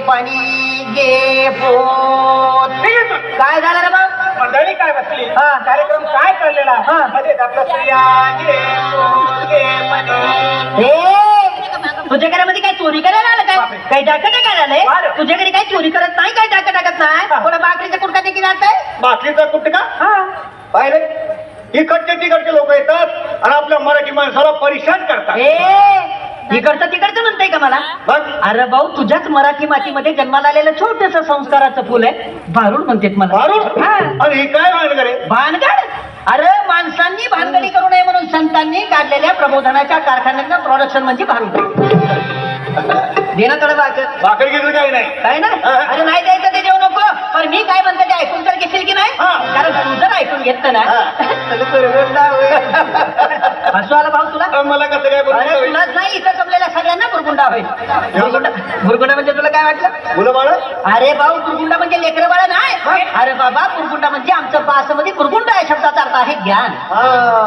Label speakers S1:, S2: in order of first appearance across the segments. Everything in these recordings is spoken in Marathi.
S1: पाणी गे पोत. काय झालं रे बाब?
S2: मंडळी काय बसली?
S1: हा.
S2: कार्यक्रम काय चाललेला?
S1: हा.
S2: मध्ये आपलं स्त्रिया गे पोत गे पाणी.
S1: तुझ्या घरामध्ये काय चोरी करायला आलं काय? काही डाकं काय आलंय?
S2: बरं.
S1: तुझ्या घरी काय चोरी करत नाही, काय डाकं टाकत नाही?
S2: हा.
S1: कोणा बाकरीचा कुडका देखील आणताय?
S2: बाकीचं कुठं का पाहिलं? इकडचे तिकडचे लोक येतात आणि आपल्या मराठी माणसाला परेशान करतात.
S1: इकडचं तिकडचं म्हणताय का मला?
S2: बघ
S1: अरे भाऊ, तुझ्याच मराठी मातीमध्ये जन्माला आलेलं छोटस संस्काराचं फुल आहे, भारूड म्हणतात मला.
S2: मारून
S1: हा.
S2: आणि हे काय भानगड आहे?
S1: भानगड? अरे माणसांनी भानगडी करू नये म्हणून संतांनी काढलेल्या प्रबोधनाच्या कारखान्याचं प्रोडक्शन म्हणजे भारूड. देणं थोडं
S2: भाकर घेतलं काही नाही.
S1: काय ना? अरे नाही द्यायचं ते देऊ नको, पण मी काय म्हणतो ते ऐकून तर घेशील की नाही?
S2: हा.
S1: कारण तू जर ऐकून घेतलं ना हसू आला भाऊ तुला?
S2: मला कसं काय
S1: अरे
S2: बोलतो?
S1: तुलाच नाही, इथं जमलेल्या सगळ्यांना बुरगुंडा होईल. बुरगुंडा म्हणजे तुला काय वाटलं?
S2: मुलं बाळ
S1: अरे भाऊ, बुरगुंडा म्हणजे लेकरं बाळा नाही. अरे बाबा, बुरगुंडा म्हणजे आमचं बासमध्ये बुरगुंडा या शब्दाचा अर्थ आहे ज्ञान.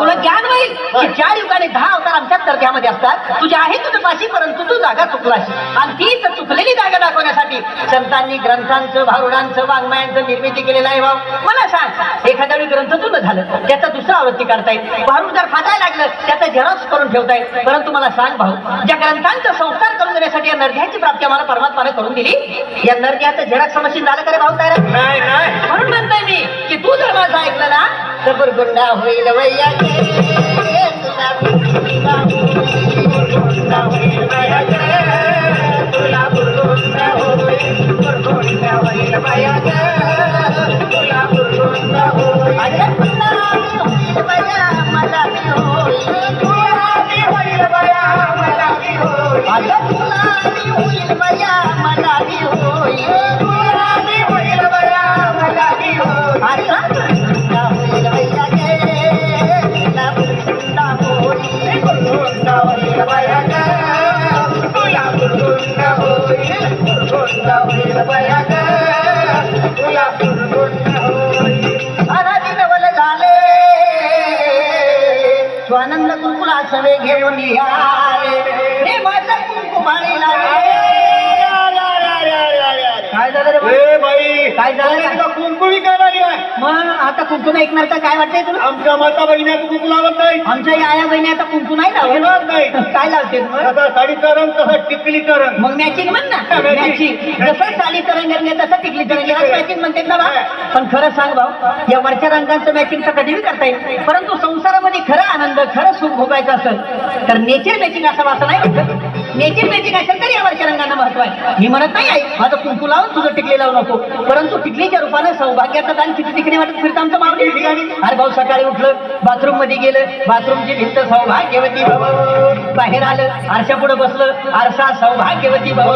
S1: तुला ज्ञान होईल की 4 युगाने 10 अवतार आमच्या तरध्यामध्ये असतात. तुझ्या आहे तुझं पाशी, परंतु तू जागा चुकलाशी, आणि तीच चुकलेली जागा दाखवण्यासाठी संतांनी ग्रंथांचं, भारुडांचं, वाङ्मयांचं निर्मिती केलेलं आहे. भाऊ मला सांग, एखाद्या वेळी ग्रंथ जुनं झालं, त्याचा दुसरा आवृत्ती करता येईल. भारूड जर फाटायला लागलं, त्याचं झेरॉक्स करून ठेवता येईल. परंतु मला सांग भाऊ, ज्या ग्रंथांचा संस्कार करून देण्यासाठी या नरध्याची प्राप्ती आम्हाला परमात्माने करून दिली, या नरध्याचं झेरॉक्स मशीन झालं का रे भाऊ तयार?
S2: नाही नाही.
S1: म्हणून म्हणतोय मी की तू जर माझं ऐकलं ना तर बुरगुंडा होईल वैया गे, तुला बुरगुंडा होईल वैया गे, तुला बुरगुंडा होईल, बुरगुंडा होईल वैया गे, तुला बुरगुंडा होईल. अरे तुला होईल वैया, मला बी होईल, तुला बी होईल वैया, मला बी होईल. अरे तुला बी होईल वैया, मला बी होईल, तुला बी होईल वैया, मला बी होईल. अरे बुरगुंडा होईल वैया गे, तुला बुरगुंडा होईल, बुरगुंडा होईल वैया गे, तुला बुरगुंडा होईल, बुरगुंडा होईल वैया गे, तुला बुरगुंडा होईल. अनादी नवल झाले स्वानंद कुंकुला सवे घेऊन याले, प्रेमाचा कुंकुमाळी लागले. काय झालं रे भाऊ?
S2: ए बाई
S1: काय झालं?
S2: तुला कुंकू विकायला आली आहे?
S1: मग आता कुंकू ऐकणार तर काय वाटतंय तुला?
S2: आमच्या माता बहिण्याचं कुंकू लावत नाही.
S1: आमच्या आया बहिणी आता कुंकू नाही
S2: लावत
S1: लावत
S2: नाही.
S1: काय लावते मग?
S2: जसा साडीचा रंग तसा टिकलीचा रंग.
S1: मग मॅचिंग म्हण ना.
S2: Matching.
S1: मॅचिंग जसं साडीचं रंग रंग तसं टिकलीचं रंग मॅचिंग म्हणतात ना बा. पण खरं सांग भाऊ, या वरच्या रंगांचं मॅचिंग तर कधीही करता येईल, परंतु संसारामध्ये खरं आनंद, खरं सुख भोगायचं असेल तर नेचर मॅचिंग असं असं नाही वाटत. नेचर मॅचिंग असेल तर या वरच्या रंगांना महत्व आहे. मी म्हणत नाही आहे माझं कुंकू लावून तुझं टिकली लावू नको, परंतु टिकलीच्या रूपानं सौभाग्याचं दान किती ठिकाणी वाटत फिरतं आमचं मावली. अरे भाऊ, सकाळी उठलं, बाथरूम मध्ये गेलं, बाथरूमची भिंत सौभाग्यवती भव, बाहेर आलं, आरशा पुढे बसलं, आरसा सौभाग्यवती भव.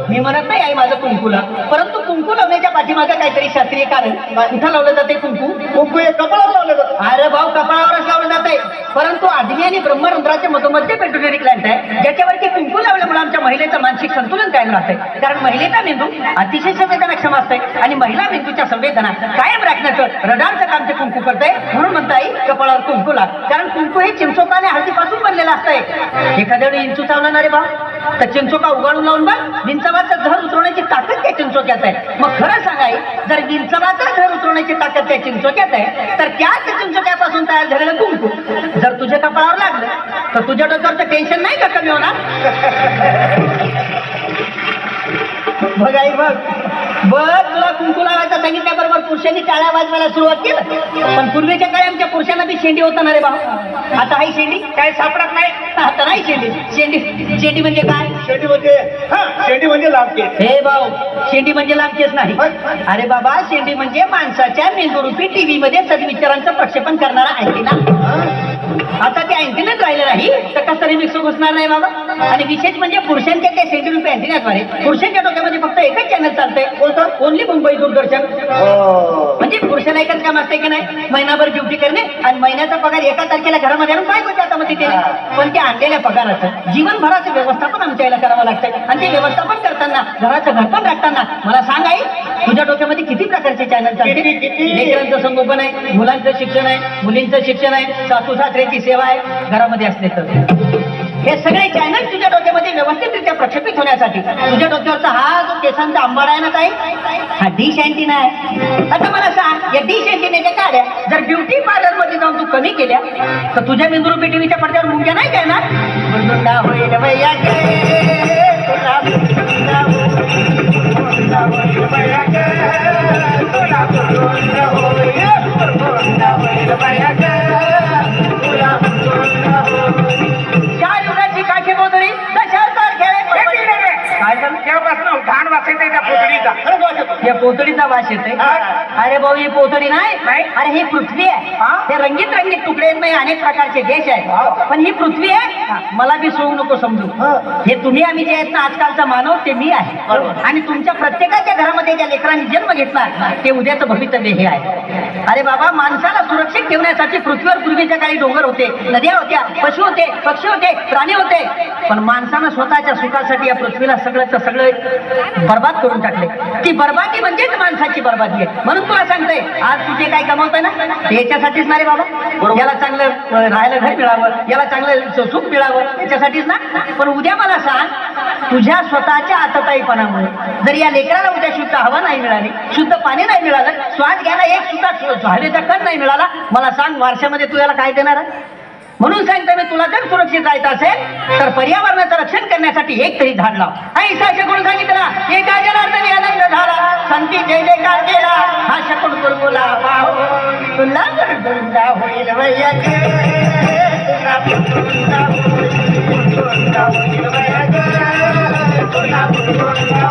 S1: मी म्हणत नाही आहे माझं कुंकूला, परंतु कुंकू लावण्याच्या पाठीमागं काहीतरी शास्त्रीय कारण. कुठं लावलं जाते कुंकू?
S2: कुंकू हे कपाळात लावलं जातं.
S1: अरे भाऊ, कपाळावरच लावलं जाते, परंतु आदमी आणि ब्रह्मरंध्राचे मधोमध्य पेट्रोलियरी ग्लँड आहे, ज्याच्यावरती कुंकू लावल्यामुळे आमच्या महिलेचं मानसिक संतुलन कायम राहतंय. कारण महिलेचा मेंदू अतिशय संवेदनाक्षम असते आणि महिला मेंदूच्या संवेदना कायम राखण्याचं रडारचं काम ते कुंकू करतंय. म्हणून म्हणता येईल कपाळावर कुंकू लाग, कारण कुंकू हे चिंचोका आणि हळदीपासून बनलेलं असतंय. एखाद्या वेळी इंचू चावला ना रे भाऊ, तर चिंचोका उगाळून लावून बघ, विंचवाचं घर उतरवण्याची ताकद त्या चिंचोक्यात आहे. मग खरं सांगाय, जर विंचवाचं घर उतरवण्याची ताकद त्या चिंचोक्यात आहे, तर त्याच चिंचोक्यापासून तयार झालेलं कुंकू जर तुझ्या कपाळावर लागलं तर तुझ्या डोक्यावरचं टेन्शन नाही का कमी होणार? बघ आई बघ बघ, तुला कुंकू लावायचं सांगितल्याबरोबर पुरुषांनी टाळ्या वाजवायला सुरुवात केलं. पण पूर्वीच्या काळी आमच्या पुरुषांना बी शेंडी होता ना रे भाऊ. आता हाय शेंडी काय सापडत नाही. आता नाही शेंडी. शेंडी म्हणजे काय?
S2: शेंडी म्हणजे लांब.
S1: हे भाऊ, शेंडी म्हणजे लांब केस नाही. अरे बाबा, शेंडी म्हणजे माणसाच्या मेंदूरूपी टीव्ही मध्ये सद्विचारांचं प्रक्षेपण करणारा अँटिना. आता ते अँटिनाच राहिलं नाही तर कसं तरी मिक्स घुसणार नाही बाबा. आणि विशेष म्हणजे पुरुषांच्या त्या शेंडी रूपी अँटिनाद्वारे पुरुषांच्या डोक्यामध्ये फक्त एकच चॅनल चालतंय,
S2: कोणतं?
S1: ओनली मुंबई दूरदर्शन.
S2: हो.
S1: म्हणजे पुरुषाला एकच काम असते की नाही, महिनाभर ड्युटी करणे आणि महिन्याचा पगार एका तारखेला घरामध्ये आणून काय करते आता मग तिथे. पण त्या आणलेल्या पगाराचं जीवनभराचं व्यवस्थापन आमच्या याला करावं लागतं. आणि ते व्यवस्थापन करताना घराचं घरपण राखताना मला सांग आई, तुझ्या डोक्यामध्ये किती प्रकारचे चॅनल चालते?
S2: किती?
S1: लेकरांचं संगोपन आहे, मुलांचं शिक्षण आहे, मुलींचं शिक्षण आहे, सासू सासऱ्याची सेवा आहे घरामध्ये असले तर. हे सगळे चॅनल तुझ्या डोक्यामध्ये व्यवस्थितरित्या प्रक्षेपित होण्यासाठी तुझ्या डोक्यावरचा हा जो केसांचा आंबाडा आहे ना ताई, हा डिश अँटिना आहे. आता मला सांग, या डिश अँटिनेच्या काड्या जर ब्युटी पार्लर मध्ये जाऊन तू कमी केल्या तर तुझ्या मेंदुरूपी टीव्हीच्या पडद्यावर मुंग्या नाही काय ना? गुंडा होईल मैया गे, तुला गुंडा होईल मैया गे, तुला गुंडा होईल मैया गे, तुला गुंडा होईल. चार युगाची काठी बोधडी दशावतार खेळे. काय झालं?
S3: तेव्हापासून घाण वाचायचं त्या पोतडीचा.
S2: खरंच वाटतं.
S1: या पोतडीचा वास येते. अरे भाऊ, ही पोतडी नाही, अरे ही पृथ्वी आहे. हे रंगीत रंगीत तुकडे नाही, अनेक प्रकारचे देश आहेत, पण ही पृथ्वी आहे. मला बी सोडू नको समजू. हे तुम्ही आम्ही जे आहेत ना आजकालचा मानव, ते मी आहे. आणि तुमच्या प्रत्येकाच्या घरामध्ये ज्या लेकरांनी जन्म घेतला ते उद्याचं भवितव्य हे आहे. अरे बाबा, माणसाला सुरक्षित ठेवण्यासाठी पृथ्वीवर पूर्वीच्या काही डोंगर होते, नद्या होत्या, पशु होते, पक्षी होते, प्राणी होते, पण माणसानं स्वतःच्या सुखासाठी या पृथ्वीला सगळंच सगळं बर्बाद करून टाकले. ती बर्बादी म्हणजेच माणसाची बर्बादी आहे. म्हणून तुला सांगतोय, आज तुझे काय कमवतोय ना ते याच्यासाठीच ना रे बाबा. याला चांगलं राहायला घर मिळावं, याला चांगलं सुख मिळावं, याच्यासाठीच ना. पण उद्या मला सांग, तुझ्या स्वतःच्या आतताईपणामुळे जर या लेकराला उद्या शुद्ध हवा नाही मिळाली, शुद्ध पाणी नाही मिळालं, श्वास घ्यायला एक सुद्धा हवेचा कण नाही मिळाला, मला सांग वारशामध्ये तू याला काय देणार आहे? म्हणून सांगतो मी, तुला जर सुरक्षित राहायचं असेल तर पर्यावरणाचं रक्षण करण्यासाठी एक तरी झाड लाव. ऐसा शकून सांगितला, एका जनार्दनी आनंद झाला, संती जयले काळ केला, हा शकून कुरकुला पाहो, तुला गुंडा होईल मैया गे, तुला गुंडा होईल मैया गे, तुला गुंडा